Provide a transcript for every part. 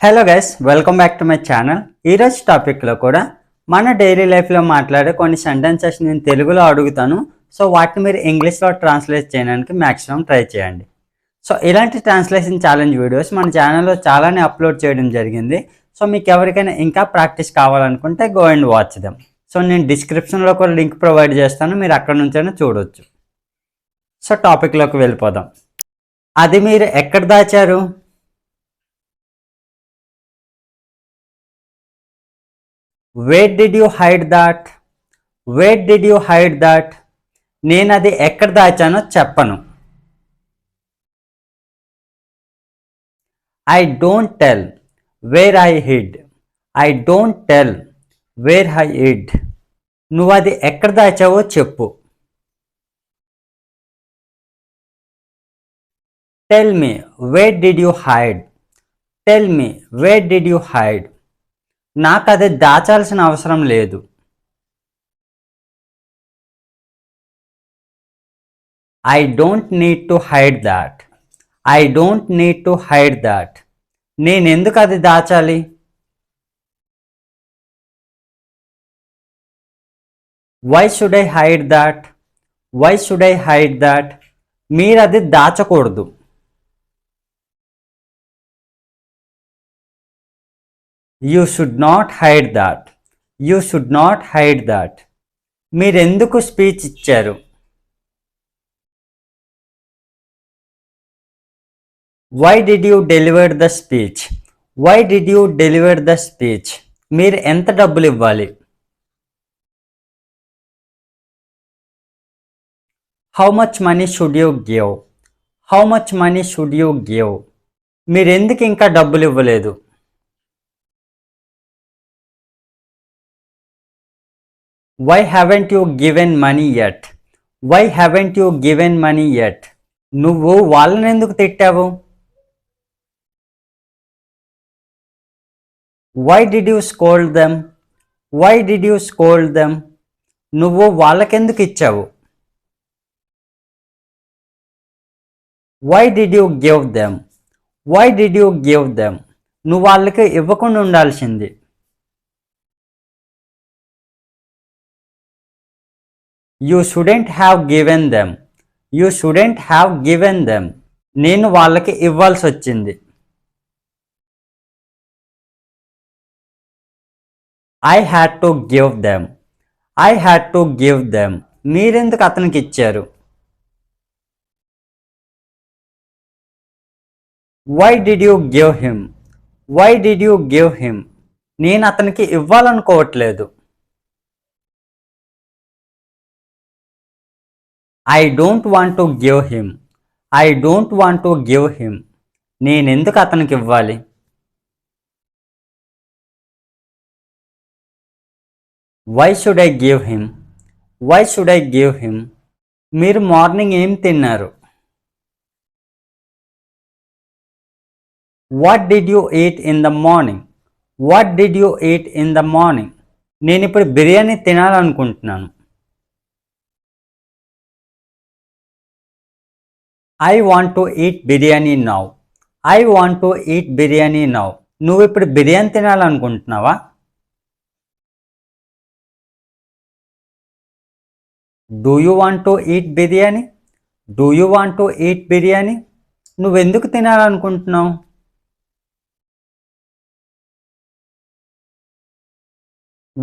Hello guys, welcome back to my channel. ఈరోజు టాపిక్లో కూడా మన డైలీ లైఫ్లో మాట్లాడే కొన్ని సెంటెన్సెస్ నేను తెలుగులో అడుగుతాను. సో వాటిని మీరు ఇంగ్లీష్లో ట్రాన్స్లేట్ చేయడానికి మ్యాక్సిమం ట్రై చేయండి. సో ఇలాంటి ట్రాన్స్లేషన్ ఛాలెంజ్ వీడియోస్ మన ఛానల్లో చాలానే అప్లోడ్ చేయడం జరిగింది. సో మీకు ఎవరికైనా ఇంకా ప్రాక్టీస్ కావాలనుకుంటే go and watch them. So నేను డిస్క్రిప్షన్లో కూడా లింక్ ప్రొవైడ్ చేస్తాను, మీరు అక్కడ నుంచైనా చూడొచ్చు. సో టాపిక్లోకి వెళ్ళిపోదాం. అది మీరు ఎక్కడ దాచారు? Where did you hide that? Where did you hide that? నేను అది ఎక్కడ దాచానో చెప్పను. I don't tell where I hid. I don't tell where I hid. నువ్వు అది ఎక్కడ దాచావో చెప్పు. Tell me where did you hide? Tell me where did you hide? నాకు అది దాచాల్సిన అవసరం లేదు. I don't need to hide that. I don't need to hide that. నేను ఎందుకు అది దాచాలి? Why should I hide that? Why should I hide that? మీరు అది దాచకూడదు. You should not hide that. You should not hide that. మీరు ఎందుకు speech ఇచ్చారు? Why did you deliver the speech? Why did you deliver the speech? మీరు ఎంత డబ్బులు ఇవ్వాలి? How much money should you give? How much money should you give? మీరు ఎందుకు ఇంకా డబ్బులు ఇవ్వలేదు? Why haven't you given money yet? Why haven't you given money yet? నువ్వు వాళ్ళని ఎందుకు తిట్టావు? Why did you scold them? Why did you scold them? నువ్వు వాళ్ళకెందుకు ఇచ్చావు? Why did you give them? Why did you give them? నువ్వు వాళ్ళకి ఇవ్వకుండా ఉండాల్సింది. You shouldn't have given them. You shouldn't have given them. నేను వాళ్ళకి ఇవ్వాల్సి వచ్చింది. I had to give them. I had to give them. మీరెందుకు అతనికి ఇచ్చారు? Why did you give him? Why did you give him? నేను అతనికి ఇవ్వాలనుకోవట్లేదు. I don't want to give him. I don't want to give him. నేను ఎందుకు అతనికి ఇవ్వాలి? Why should I give him? Why should I give him? మీరు morning ఏం తిన్నారు? What did you eat in the morning? What did you eat in the morning? నేను ఇప్పుడు biryani తినాలనుకుంటున్నాను. I want to eat biryani now. I want to eat biryani now. నువ్వు ఇప్పుడు biryani తినాలనుకుంటున్నావా? Do you want to eat biryani? Do you want to eat biryani? నువ్వు ఎందుకు తినాలనుకుంటున్నావు?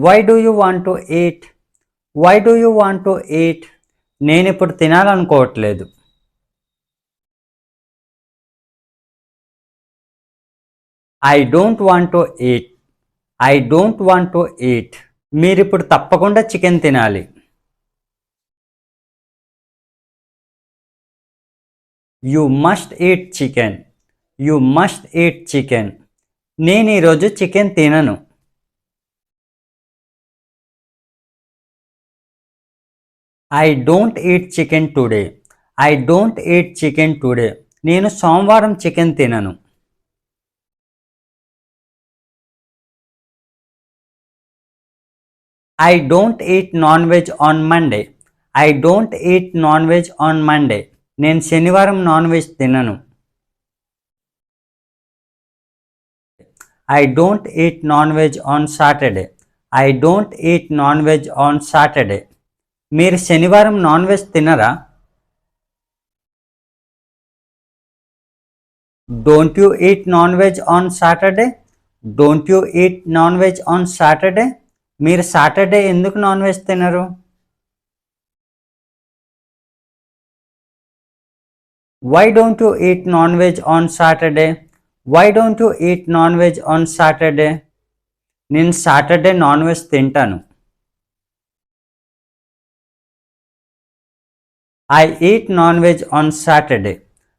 Why do you want to eat? Why do you want to eat? నేను ఇప్పుడు తినాలనుకోవట్లేదు. I don't want to eat. I don't want to eat. మీరు ఇప్పుడు తప్పకుండా chicken తినాలి. You must eat chicken. You must eat chicken. నేను ఈరోజు chicken తినను. I don't eat chicken today. I don't eat chicken today. నేను సోమవారం చికెన్ తినను. I don't eat non-veg on Monday. I don't eat non-veg on Monday. నేను శనివారం non veg తినను. I don't eat non veg on Saturday. I don't eat non veg on Saturday. మీరు శనివారం non veg తినరా? Don't you eat non veg on Saturday? Don't you eat non veg on Saturday? మీరు Saturday ఎందుకు non veg తినరు? Why don't you eat non veg on Saturday? Why don't you eat non veg on Saturday? నేను Saturday non veg తింటాను. I eat non veg on Saturday.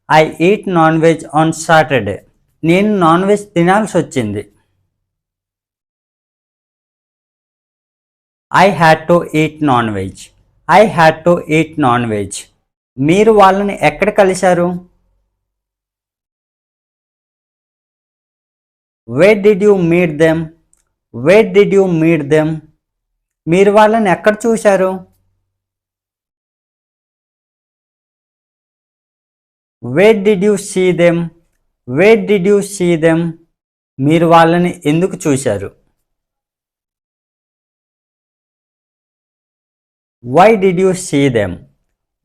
I eat non veg on Saturday. నేను non veg తినాల్సి వచ్చింది. I had to eat non veg. I had to eat non veg. మీరు వాళ్ళని ఎక్కడ కలిశారు? Where did you meet them? Where did you meet them? మీరు వాళ్ళని ఎక్కడ చూశారు? Where did you see them? Where did you see them? మీరు వాళ్ళని ఎందుకు చూశారు? Why did you see them?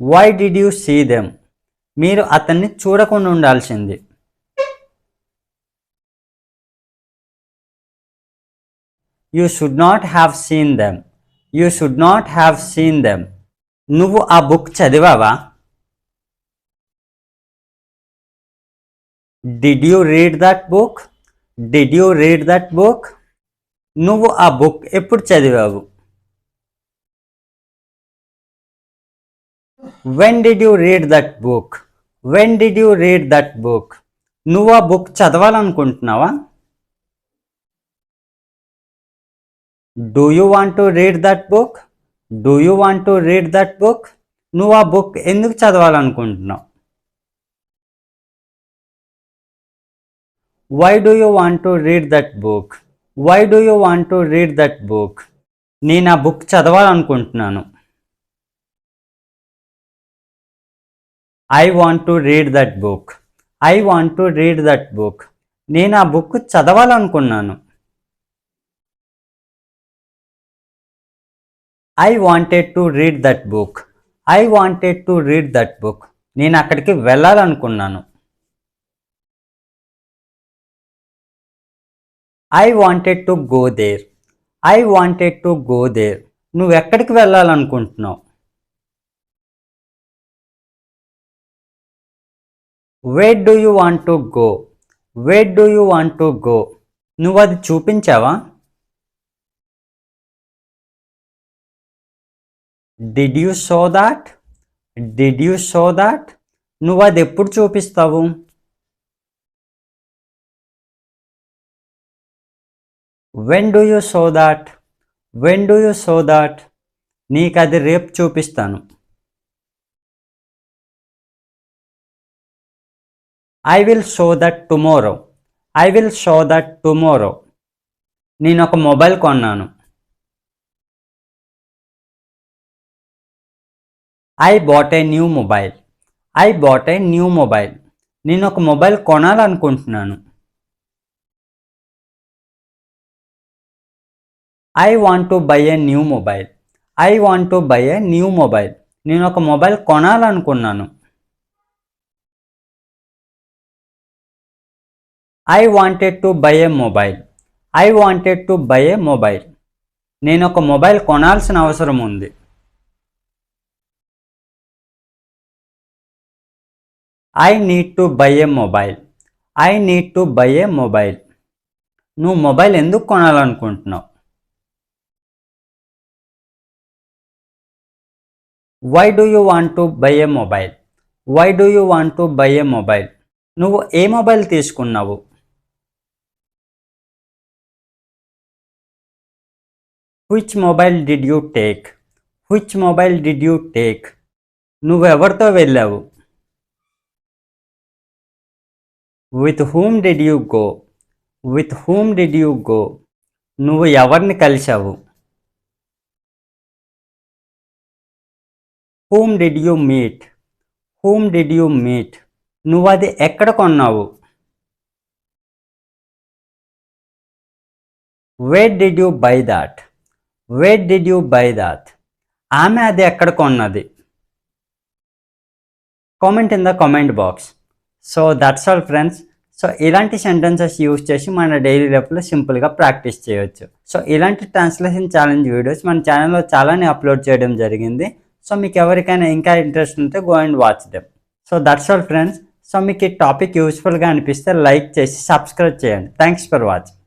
Why did you see them? మీరు అతన్ని చూడకుండా ఉండాల్సింది. You should not have seen them. You should not have seen them. నువ్వు ఆ బుక్ చదివావా? Did you read that book? Did you read that book? నువ్వు ఆ book ఎప్పుడు చదివావు? When did you read that book? When did you read that book? నువ్వు ఆ book చదవాలనుకుంటున్నావా? Do you want to read that book? Do you want to read that book? నువ్వు ఆ book ఎందుకు చదవాలనుకుంటున్నావు? Why do you want to read that book? Why do you want to read that book? నేను ఆ book చదవాలనుకుంటున్నాను. I want to read that book. I want to read that book. నేను ఆ book చదవాలనుకున్నాను. I wanted to read that book. I wanted to read that book. నేను అక్కడికి వెళ్ళాలనుకున్నాను. I wanted to go there. I wanted to go there. నువ్వు ఎక్కడికి వెళ్ళాలనుకుంటున్నావు? Where do you want to go? Where do you want to go? నువ్వు అది చూపించావా? Did you show that? Did you show that? నువ్వు అది ఎప్పుడు చూపిస్తావు? When do you show that? When do you show that? నీకు అది రేపు చూపిస్తాను. I will show that tomorrow. I will show that tomorrow. నేను ఒక మొబైల్ కొన్నాను. I bought a new mobile. I bought a new mobile. నేను ఒక mobile కొనాలనుకుంటున్నాను. I want to buy a new mobile. I want to buy a new mobile. నేను ఒక mobile కొనాలనుకున్నాను. I wanted to buy a mobile. I wanted to buy a mobile. నేను ఒక mobile కొనాల్సిన అవసరం ఉంది. I need to buy a mobile. I need to buy a mobile. నువ్వు mobile ఎందుకు కొనాలనుకుంటున్నావు? Why do you want to buy a mobile? Why do you want to buy a mobile? నువ్వు ఏ మొబైల్ తీసుకున్నావు? Which mobile did you take? Which mobile did you take? నువ్వు ఎవరితో వెళ్ళావు? With whom did you go? With whom did you go? నువ్వు ఎవరిని కలిశావు? Whom did you meet? Whom did you meet? నువ్వు అది ఎక్కడ కొన్నావు? Where did you buy that? Where did you buy that? ఆమె అది ఎక్కడ కొన్నది? Comment in the comment box. So that's all friends. So ఇలాంటి సెంటెన్సెస్ యూజ్ చేసి మన డైలీ లైఫ్లో సింపుల్గా ప్రాక్టీస్ చేయొచ్చు. సో ఇలాంటి ట్రాన్స్లేషన్ ఛాలెంజ్ వీడియోస్ మన ఛానల్లో చాలానే అప్లోడ్ చేయడం జరిగింది. సో మీకు ఎవరికైనా ఇంకా ఇంట్రెస్ట్ ఉంటే go and watch them. So that's all friends. So మీకు ఈ టాపిక్ యూస్ఫుల్గా అనిపిస్తే లైక్ చేసి సబ్స్క్రైబ్ చేయండి. Thanks for watching.